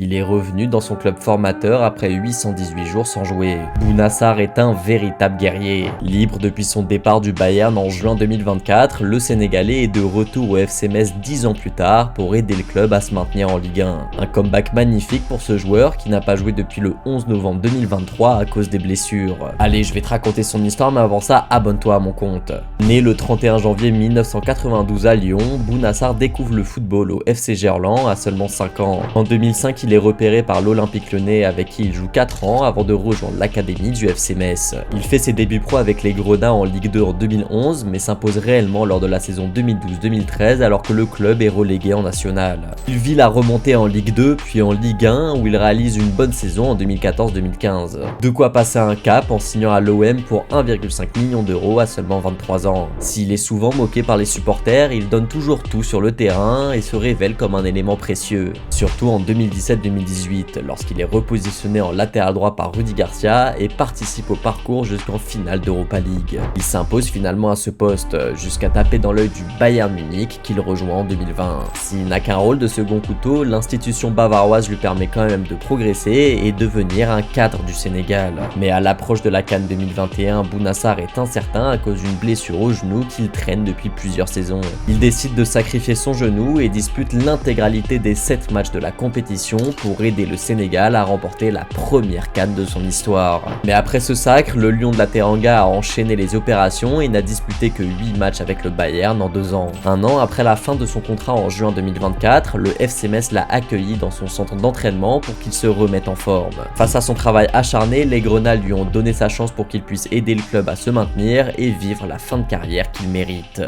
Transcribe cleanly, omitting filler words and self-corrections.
Il est revenu dans son club formateur après 818 jours sans jouer. Bouna Sarr est un véritable guerrier. Libre depuis son départ du Bayern en juin 2024, le Sénégalais est de retour au FC Metz 10 ans plus tard pour aider le club à se maintenir en Ligue 1. Un comeback magnifique pour ce joueur qui n'a pas joué depuis le 11 novembre 2023 à cause des blessures. Allez, je vais te raconter son histoire, mais avant ça, abonne-toi à mon compte. Né le 31 janvier 1992 à Lyon, Bouna Sarr découvre le football au FC Gerland à seulement 5 ans. En 2005, il est repéré par l'Olympique Lyonnais avec qui il joue 4 ans avant de rejoindre l'académie du FC Metz. Il fait ses débuts pro avec les Grenats en Ligue 2 en 2011, mais s'impose réellement lors de la saison 2012-2013 alors que le club est relégué en National. Il vit la remontée en Ligue 2 puis en Ligue 1 où il réalise une bonne saison en 2014-2015. De quoi passer un cap en signant à l'OM pour 1,5 million d'euros à seulement 23 ans. S'il est souvent moqué par les supporters, il donne toujours tout sur le terrain et se révèle comme un élément précieux. Surtout en 2017-2018, lorsqu'il est repositionné en latéral droit par Rudy Garcia et participe au parcours jusqu'en finale d'Europa League. Il s'impose finalement à ce poste, jusqu'à taper dans l'œil du Bayern Munich qu'il rejoint en 2020. S'il n'a qu'un rôle de second couteau, l'institution bavaroise lui permet quand même de progresser et devenir un cadre du Sénégal. Mais à l'approche de la CAN 2021, Bouna Sarr est incertain à cause d'une blessure au genou qu'il traîne depuis plusieurs saisons. Il décide de sacrifier son genou et dispute l'intégralité des 7 matchs de la compétition pour aider le Sénégal à remporter la première CAN de son histoire. Mais après ce sacre, le Lion de la Teranga a enchaîné les opérations et n'a disputé que 8 matchs avec le Bayern en 2 ans. Un an après la fin de son contrat en juin 2024, le FC Metz l'a accueilli dans son centre d'entraînement pour qu'il se remette en forme. Face à son travail acharné, les Grenats lui ont donné sa chance pour qu'il puisse aider le club à se maintenir et vivre la fin de carrière qu'il mérite.